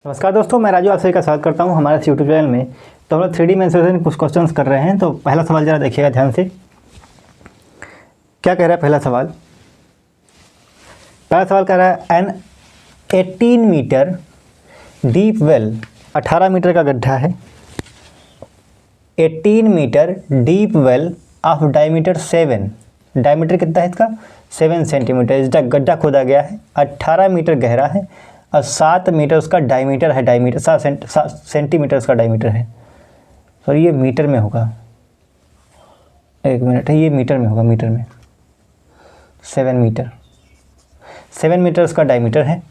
नमस्कार दोस्तों, मैं राजू आप सभी का स्वागत करता हूं हमारे इस यूट्यूब चैनल में। तो हम लोग 3D मेंसुरेशन कुछ क्वेश्चंस कर रहे हैं। तो पहला सवाल जरा देखिएगा ध्यान से, क्या कह रहा है पहला सवाल। पहला सवाल कह रहा है an 18 metre deep well, 18 metre का गड्ढा है। 18 metre deep well of diameter 7, diameter कितना है इसका 7 सेंटीमीटर। इसका गड्ढा खोदा गया है, 18 मीटर गहरा है और 7 मीटर उसका डायमीटर है। डायमीटर 7 सेंटीमीटर उसका डायमीटर है। और ये मीटर में होगा, एक मिनट है, ये मीटर में होगा, मीटर में 7 मीटर उसका डायमीटर है।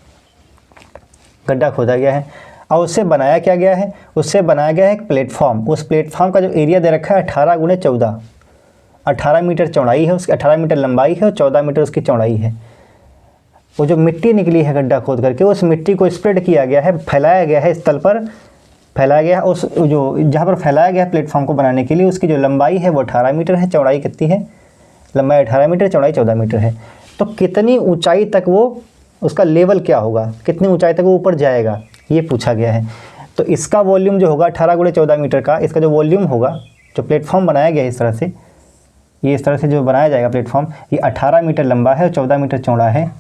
गड्ढा खोदा गया है और उससे बनाया क्या गया है, उससे बनाया गया है एक प्लेटफॉर्म। उस प्लेटफॉर्म का जो एरिया दे रखा है 18 × 14, 18 मीटर चौड़ाई है उसकी, 18 मीटर लंबाई है और 14 मीटर उसकी चौड़ाई है। वो जो मिट्टी निकली है गड्ढा खोद करके, उस मिट्टी को स्प्रेड किया गया है, फैलाया गया है, इस तल पर फैलाया गया है। उस जो जहाँ पर फैलाया गया है प्लेटफॉर्म को बनाने के लिए, उसकी जो लंबाई है वो 18 मीटर है, चौड़ाई कितनी है, लंबाई 18 मीटर, चौड़ाई 14 मीटर है। तो कितनी ऊंचाई तक वो, उसका लेवल क्या होगा, कितनी ऊंचाई तक वो ऊपर जाएगा, ये पूछा गया है। तो इसका वॉल्यूम जो होगा 18 × 14 मीटर का, इसका जो वॉल्यूम होगा, जो प्लेटफॉर्म बनाया गया है इस तरह से, ये इस तरह से जो बनाया जाएगा प्लेटफॉर्म, ये 18 मीटर लंबा है और 14 मीटर चौड़ा है।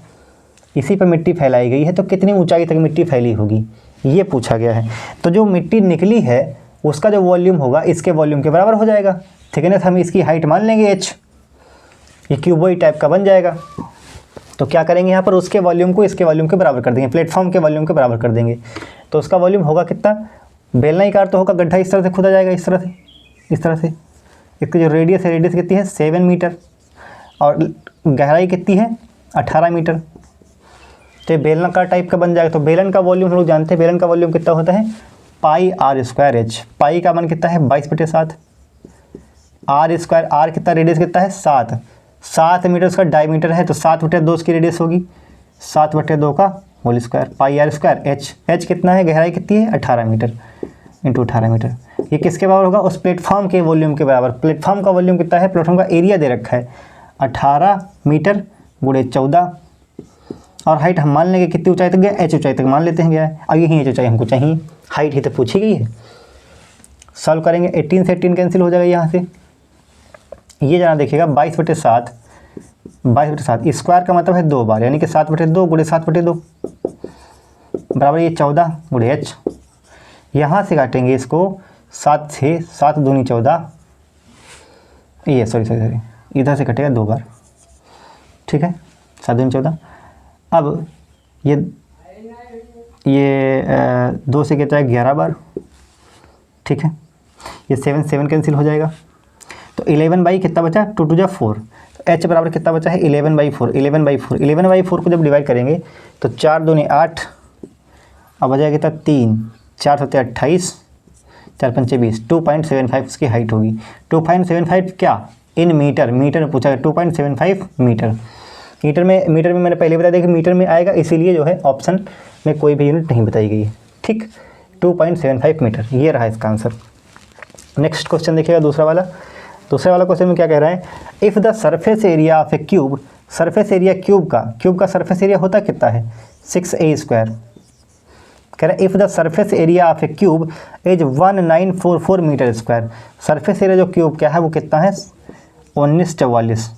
इसी पर मिट्टी फैलाई गई है, तो कितनी ऊंचाई तक मिट्टी फैली होगी, ये पूछा गया है। तो जो मिट्टी निकली है उसका जो वॉल्यूम होगा इसके वॉल्यूम के बराबर हो जाएगा। थिकनेस हम इसकी हाइट मान लेंगे h, ये क्यूबॉइड टाइप का बन जाएगा। तो क्या करेंगे यहाँ पर, उसके वॉल्यूम को इसके वॉल्यूम के बराबर कर देंगे, प्लेटफॉर्म के वॉल्यूम के बराबर कर देंगे। तो उसका वॉल्यूम होगा कितना, बेलनाकार तो होगा, गड्ढा इस तरह से खोदा जाएगा, इस तरह से, इस तरह से। इसकी जो रेडियस है, रेडियस कितनी है 7 मीटर और गहराई कितनी है 18 मीटर। तो ये बेलनाकार टाइप का बन जाएगा। तो बेलन का वॉल्यूम हम लोग जानते हैं, बेलन का वॉल्यूम कितना होता है πr²h। पाई का मान कितना है 22/7, r², r कितना, रेडियस कितना है 7 मीटर उसका डायमीटर है। तो 7/2 उसकी रेडियस होगी, 7/2 का होल स्क्वायर, πr²h। h कितना है, गहराई कितनी है 18 मीटर × 18 मीटर। ये किसके बराबर होगा, उस प्लेटफॉर्म के वॉल्यूम के बराबर। प्लेटफॉर्म का वॉल्यूम कितना है, प्लेटफॉर्म का एरिया दे रखा है 18 मीटर × 14 और हाइट हम मान लेंगे कितनी ऊंचाई तक गया, h ऊंचाई तक मान लेते हैं गया है। अब यही h ऊंचाई हमको चाहिए, हाइट ही तो पूछी गई है। सॉल्व करेंगे, 18 से 18 कैंसिल हो जाएगा यहाँ से। ये जाना देखिएगा 22/7, 22/7 स्क्वायर का मतलब है 2 बार, यानी कि 7/2 × 7/2 बराबर ये 14 × h। यहाँ से काटेंगे इसको 7 से, 7 दूनी 14, ये सॉरी इधर से कटेगा 2 बार, ठीक है, 7 दूनी 14। अब ये 2 से कहता है 11 बार, ठीक है। ये 7 कैंसिल हो जाएगा। तो 11 कितना बचा, 2 × 2 = 4। तो h बराबर कितना बचा है 11/4। 11/4 को जब डिवाइड करेंगे तो 4 दूनी 8 अब बचा कितना 3, 4 × 7 = 28, 4 × 5 = 20। 2.75 उसकी हाइट होगी। 2.75 क्या, इन मीटर, मीटर में पूछा है 2.75 मीटर। मीटर में मैंने पहले बता दिया कि मीटर में आएगा, इसीलिए जो है ऑप्शन में कोई भी यूनिट नहीं बताई गई है, ठीक। 2.75 मीटर, ये रहा इसका आंसर। नेक्स्ट क्वेश्चन देखिएगा, दूसरा वाला क्वेश्चन में क्या कह रहा है, if the surface area of a cube, surface area cube का सरफेस एरिया होता कितना है 6a²। कह रहा है if the surface area of a cube is 1944 metre square. Surface area जो क्यूब क्या है वो कितना है 1944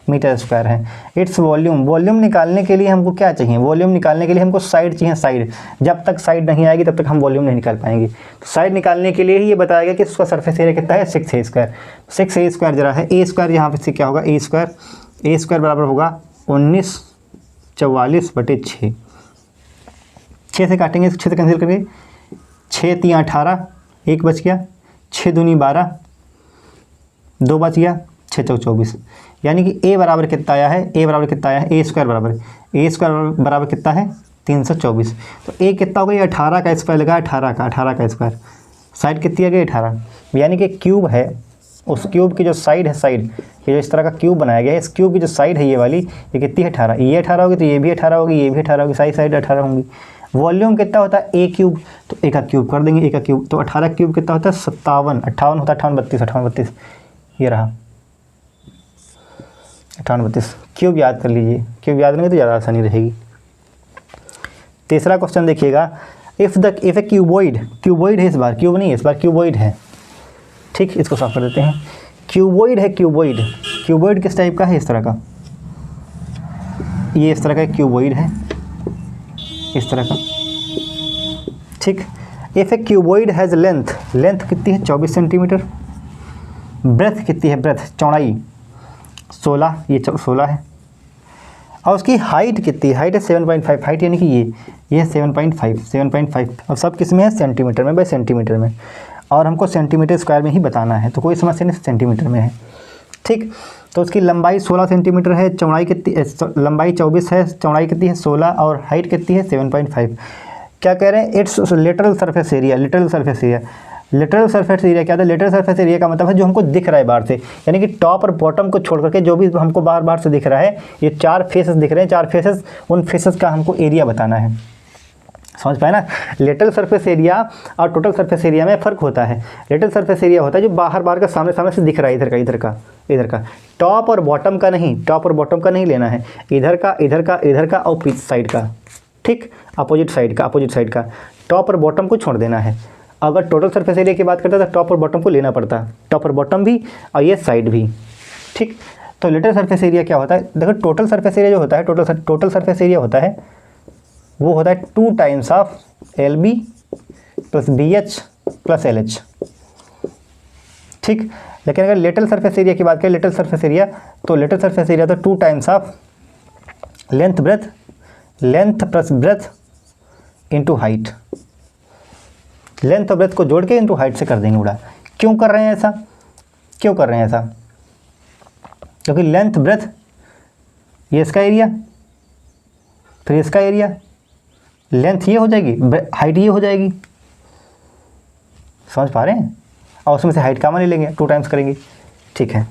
मीटर स्क्वायर है। इट्स वॉल्यूम निकालने के लिए हमको क्या चाहिए, वॉल्यूम निकालने के लिए हमको साइड चाहिए, साइड। जब तक साइड नहीं आएगी तब तक हम वॉल्यूम नहीं निकाल पाएंगे। तो साइड निकालने के लिए ही ये बताया गया कि उसका सरफेस एरिया कितना है 6a²। 6a² जरा है, a² यहाँ पे से क्या होगा a² बराबर होगा 1944/6। 6 से काटेंगे, 6 से कैंसिल करेंगे, 6 × 3 = 18, 1 बच गया, 6 दूनी 12, 2 बच गया, 6 × 4 = 24। यानी कि a बराबर कितना आया है, a² बराबर कितना है 324। तो a कितना होगा, ये 18 का स्क्वायर लगा, 18 का स्क्वायर। साइड कितनी आ गई 18, यानी कि क्यूब है, उस क्यूब की जो साइड है, साइड ये जो इस तरह का क्यूब बनाया गया है, इस क्यूब की जो साइड है ये वाली, ये कितनी है 18, ये 18 होगी, तो ये भी 18 होगी, ये भी 18 होगी, साइड 18 होंगी। वॉल्यूम कितना होता है a क्यूब, तो a का क्यूब कर देंगे, a का क्यूब, तो 18 क्यूब कितना होता है 57, 58 होता है 58 32, ये रहा 58 32। क्यूब याद कर लीजिए, क्यूब याद नहीं तो ज़्यादा आसानी रहेगी। तीसरा क्वेश्चन देखिएगा, इफ़ ए क्यूबॉइड है, इस बार क्यूब नहीं है, इस बार क्यूबॉइड है, ठीक, इसको साफ कर देते हैं। क्यूबॉइड है, क्यूबॉइड किस टाइप का है, इस तरह का, ये इस तरह का क्यूबॉइड है, इस तरह का, ठीक। If A cuboid has length कितनी है 24 सेंटीमीटर, ब्रेथ कितनी है, चौड़ाई 16, ये 16 है, और उसकी हाइट कितनी है, हाइट है 7.5, हाइट यानी कि ये 7.5, अब सब किस में है, सेंटीमीटर में, बाई सेंटीमीटर में, और हमको सेंटीमीटर स्क्वायर में ही बताना है, तो कोई समस्या नहीं, सेंटीमीटर में है, ठीक। तो उसकी लंबाई 16 सेंटीमीटर है, चौड़ाई कितनी, लंबाई 24 है, चौड़ाई कितनी है 16, और हाइट कितनी है 7.5। क्या कह रहे हैं, इट्स लेटरल सरफेस एरिया क्या था, लेटरल सरफेस एरिया का मतलब है जो हमको दिख रहा है बाहर से, यानी कि टॉप और बॉटम को छोड़ करके जो भी हमको बाहर से दिख रहा है, ये 4 फेसेस दिख रहे हैं, 4 फेसेस, उन फेसेस का हमको एरिया बताना है, समझ पाए ना। लेटरल सरफेस एरिया और टोटल सरफेस एरिया में फ़र्क होता है। लेटरल सरफेस एरिया होता है जो बाहर का सामने से दिख रहा है, इधर का, टॉप और बॉटम का नहीं लेना है, इधर का और पीछे साइड का, ठीक, अपोजिट साइड का, टॉप और बॉटम को छोड़ देना है। अगर टोटल सरफेस एरिया की बात करते हैं तो टॉप और बॉटम को लेना पड़ता है, टॉप और बॉटम भी और ये साइड भी, ठीक। तो लेटरल सरफेस एरिया क्या होता है, देखो टोटल सरफेस एरिया जो होता है, टोटल सरफेस एरिया होता है, वो होता है 2 times of LB plus BH plus LH, ठीक। लेकिन अगर लेटरल सरफेस एरिया की बात करें, लेटरल सरफेस एरिया तो 2 times of length plus breadth into height, length और ब्रेथ को जोड़ के इंटू हाइट से कर देंगे उड़ा। क्यों कर रहे हैं ऐसा, क्योंकि लेंथ ब्रेथ ये इसका एरिया, फिर इसका एरिया, लेंथ ये हो जाएगी, हाइट ये हो जाएगी, समझ पा रहे हैं, और उसमें से हाइट कॉमन ले लेंगे, 2 टाइम्स करेंगे, ठीक है।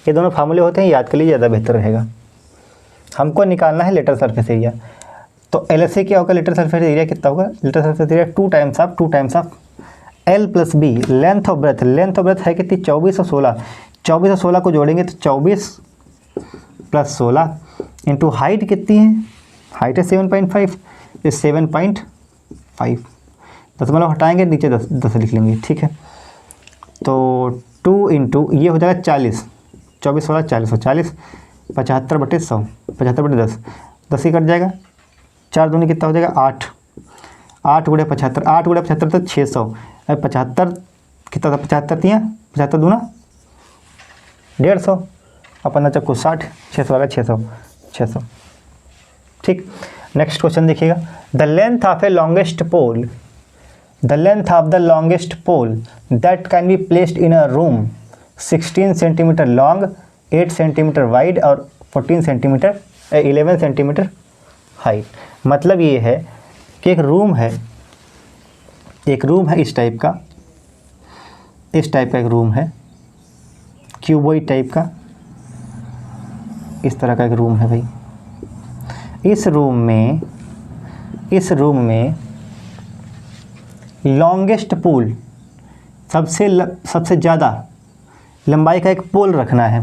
ये दोनों फार्मूले होते हैं, याद के लिए ज़्यादा बेहतर रहेगा। हमको निकालना है लेटरल सरफेस एरिया, तो LSA क्या होगा, लेटरल सरफेस एरिया कितना होगा, lateral surface area 2 times of L plus B, length of breadth है कितनी 24 और 16, 24 और 16 को जोड़ेंगे तो 24 प्लस 16 इंटू हाइट कितनी है, हाइट है 7.5, इस 7.5, दशमलव हटाएंगे नीचे 10 लिख लेंगे, ठीक है। तो 2 इंटू ये हो जाएगा 40, 24 16 40 और 40, 75/100, 75/10, 10 ही कट जाएगा, 4 दूनी कितना हो जाएगा 8, 8 गुणे 75, 8 गुणे 75 तो 600, 75 कितना था, 75 दूना 150, और 15 चक्कू 60, 600 आ गया, 600, ठीक। नेक्स्ट क्वेश्चन देखिएगा, the length of the longest pole that can be placed in a room 16 centimetre long, 8 centimetre wide और 11 सेंटीमीटर हाइट। मतलब ये है कि एक रूम है इस टाइप का एक रूम है, क्यूबॉइड टाइप का, इस तरह का एक रूम है भाई। इस रूम में लॉन्गेस्ट पोल, सबसे ज़्यादा लंबाई का एक पोल रखना है।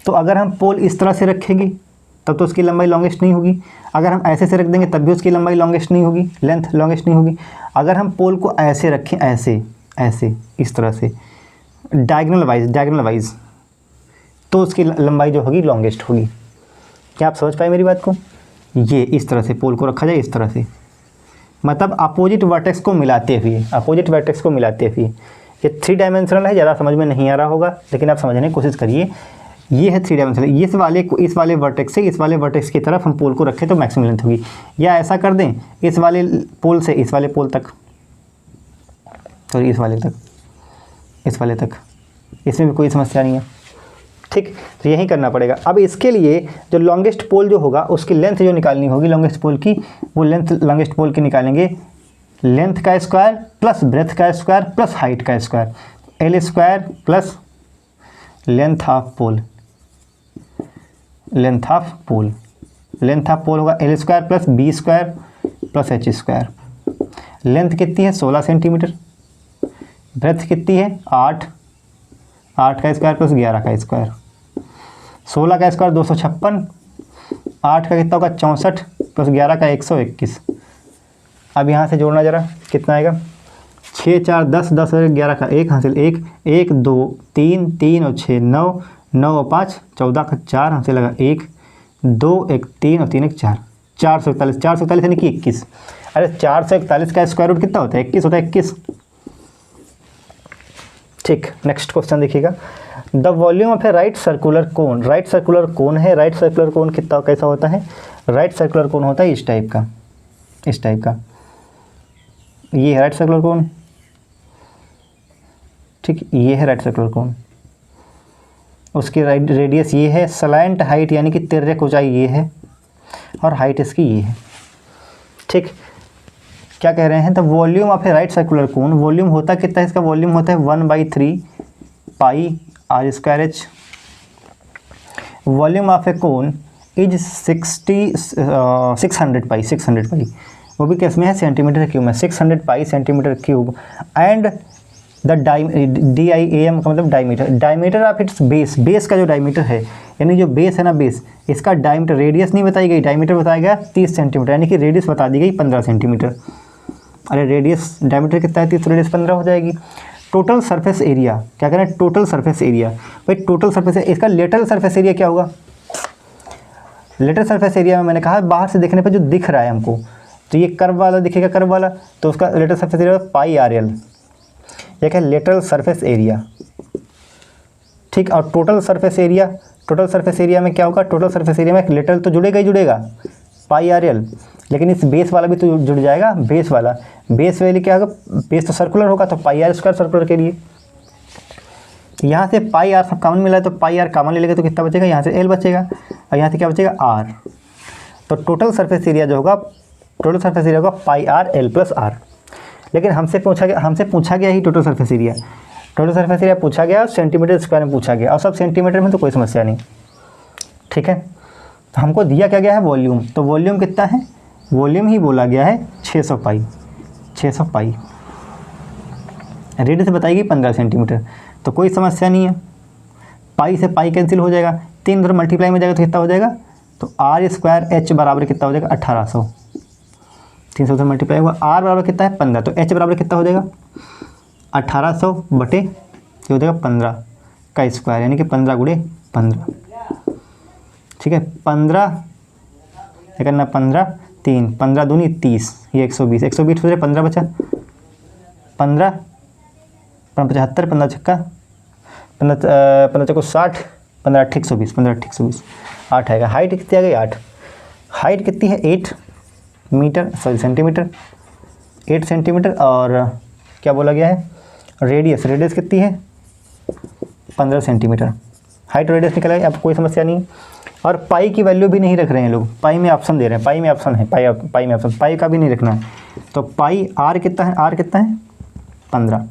तो अगर हम पोल इस तरह से रखेंगे तब तो उसकी लंबाई लॉन्गेस्ट नहीं होगी, अगर हम ऐसे से रख देंगे तब भी उसकी लंबाई लॉन्गेस्ट नहीं होगी, लेंथ लॉन्गेस्ट नहीं होगी। अगर हम पोल को ऐसे रखें, ऐसे इस तरह से डायगोनल वाइज, तो उसकी लंबाई जो होगी लॉन्गेस्ट होगी। क्या आप समझ पाए मेरी बात को? ये इस तरह से पोल को रखा जाए, इस तरह से, मतलब अपोजिट वर्टेक्स को मिलाते हुए। ये 3 डायमेंशनल है, ज़्यादा समझ में नहीं आ रहा होगा, लेकिन आप समझने की कोशिश करिए। ये है 3 डायमेंशनल, इस वाले वर्टेक्स से इस वाले वर्टेक्स की तरफ हम पोल को रखें तो मैक्सिमम लेंथ होगी, या ऐसा कर दें इस वाले पोल से इस वाले पोल तक, सॉरी इस वाले तक, इसमें भी कोई समस्या नहीं है, ठीक। तो यही करना पड़ेगा। अब इसके लिए जो लॉन्गेस्ट पोल जो होगा उसकी लेंथ जो निकालनी होगी लॉन्गेस्ट पोल की, वो लॉन्गेस्ट पोल की निकालेंगे, लेंथ का स्क्वायर प्लस ब्रेथ का स्क्वायर प्लस हाइट का square, L square plus length of pole होगा L square plus B square plus H square. Length कितनी है 16 सेंटीमीटर, ब्रेथ कितनी है 8 का स्क्वायर प्लस 11 का स्क्वायर, 16 का स्क्वायर 256, 8 का कितना होगा 64 प्लस 11 का 121, अब यहाँ से जोड़ना जरा, कितना आएगा, 6 4 10, 10 और 11 का 1 हासिल, 1 1 2 3 3 और 6 9 9 और 5 14 का 4 हासिल लगा, 1 2 1 3 और 3 1 4, 441, 441 यानी कि 21। अरे 441 का स्क्वायर रूट कितना होता है, 21 होता है, 21। ठीक, नेक्स्ट क्वेश्चन देखिएगा। The volume of a right circular cone, right circular कोन है, राइट सर्कुलर कोन कितना कैसा होता है, राइट सर्कुलर कोन होता है इस टाइप का, इस टाइप का, ये है राइट सर्कुलर कोन। ठीक, ये है राइट सर्कुलर कोन, उसकी राइट रेडियस ये है, स्लैंट हाइट यानी कि तिर्यक ऊंचाई ये है, और हाइट इसकी ये है। ठीक, क्या कह रहे हैं, the volume of a right circular cone, volume होता कितना है इसका, वॉल्यूम होता है 1/3 pi r square h. Volume of a cone is 600 pi, 600 pi, वो भी किस में है, सेंटीमीटर क्यूब में, 600 pi centimetre cube. And the DIAM का मतलब diameter, diameter of its base, base का जो डायमीटर है, यानी जो बेस है ना, बेस, इसका डायमीटर, रेडियस नहीं बताई गई, डायमीटर बताया गया 30 सेंटीमीटर, यानी कि रेडियस बता दी गई 15 सेंटीमीटर। अरे रेडियस, डायमीटर कितना है 30, रेडियस 15 हो जाएगी। टोटल सरफेस एरिया, क्या कह रहे हैं, टोटल सरफेस एरिया, भाई टोटल सरफेस, इसका लेटरल सरफेस एरिया क्या होगा, लेटरल सरफेस एरिया में मैंने कहा बाहर से देखने पर जो दिख रहा है हमको, तो ये कर्व वाला दिखेगा, कर्व वाला, तो उसका lateral surface area pi RL, यह क्या, लेटरल सरफेस एरिया। ठीक, और total surface area, total surface area में क्या होगा, टोटल सरफेस एरिया में लेटरल तो जुड़ेगा ही जुड़ेगा, पाई RL, लेकिन इस बेस वाला भी तो जुड़ जाएगा, बेस वाला, बेस वैल्यू क्या होगा, बेस तो सर्कुलर होगा, तो पाई R स्क्वायर सर्कुलर के लिए। यहाँ से पाई R सब कॉमन मिला है, तो पाई R कॉमन ले लेंगे तो कितना बचेगा, यहाँ से L बचेगा, और यहाँ से क्या बचेगा, R। तो टोटल सरफेस एरिया जो होगा, टोटल सरफेस एरिया होगा pi R L plus R। लेकिन हमसे पूछा गया ही total surface area, total surface area पूछा गया, सेंटीमीटर स्क्वायर में पूछा गया, और सब सेंटीमीटर में तो कोई समस्या नहीं। ठीक है, तो हमको दिया क्या गया है, वॉल्यूम, तो वॉल्यूम कितना है, वॉल्यूम ही बोला गया है 600 पाई, 600 पाई, रेडियस बताएगी 15 सेंटीमीटर, तो कोई समस्या नहीं है। पाई से पाई कैंसिल हो जाएगा, 3 उधर मल्टीप्लाई में जाएगा तो कितना हो जाएगा, तो R स्क्वायर H बराबर कितना हो जाएगा, 1800, 300 से मल्टीप्लाई हुआ, R बराबर कितना है 15, तो H बराबर कितना हो जाएगा, 1800 बटे ये हो जाएगा 15 का स्क्वायर, यानी कि 15 गुणे 15। ठीक है, 15 करना, 15 3 15 दूनी 30, ये 120, 120 हो जाए, 15 बचा, 15 75, 15 छक्का 15 चक्को 60, 15 8 120, 15 8 120, 8 आएगा। हाइट कितनी आ गई, 8, हाइट कितनी है 8 मीटर, सॉरी सेंटीमीटर, 8 सेंटीमीटर, और क्या बोला गया है, रेडियस, रेडियस कितनी है 15 सेंटीमीटर, हाइट रेडियस निकला है, अब कोई समस्या नहीं। और पाई की वैल्यू भी नहीं रख रहे हैं लोग, पाई में ऑप्शन दे रहे हैं, पाई में ऑप्शन है, पाई में ऑप्शन, पाई का भी नहीं रखना है। तो पाई R कितना है, R कितना है 15,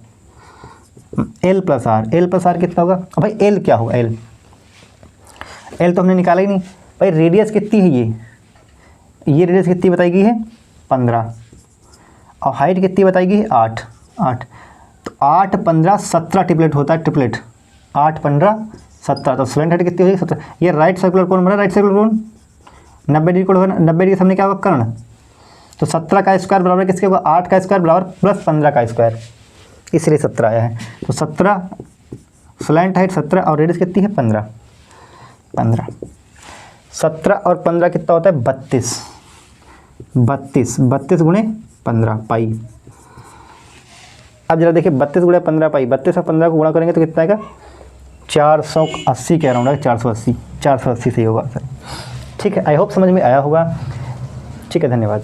L plus R, L plus R कितना होगा, भाई L क्या होगा, L तो हमने निकाला ही नहीं। भाई रेडियस कितनी है, ये रेडियस कितनी बताई गई है 15, और हाइट कितनी बताई गई है 8, तो 8 15 17 ट्रिपलेट होता है, ट्रिपलेट 8 15 17, तो स्लैंट हाइट कितनी हो जाएगी 17। ये राइट सर्कुलर कोन बना, राइट सर्कुलर कोन 90 डिग्री कोण होगा, 90 डिग्री सामने क्या होगा, कर्ण, तो 17 का स्क्वायर बराबर किसके होगा, 8 का स्क्वायर बराबर प्लस 15 का स्क्वायर, इसलिए 17 आया है। तो 17 स्लैंट हाइट 17, और रेडियस कितनी है 15, 17 और 15 कितना होता है 32 गुणे 15 पाई। अब जरा देखिए 32 गुणे 15 पाई, 32 और 15 को गुणा करेंगे तो कितना आएगा 480 कह रहा हूँ, 480 सही होगा सर। ठीक है, आई होप समझ में आया होगा। ठीक है, धन्यवाद।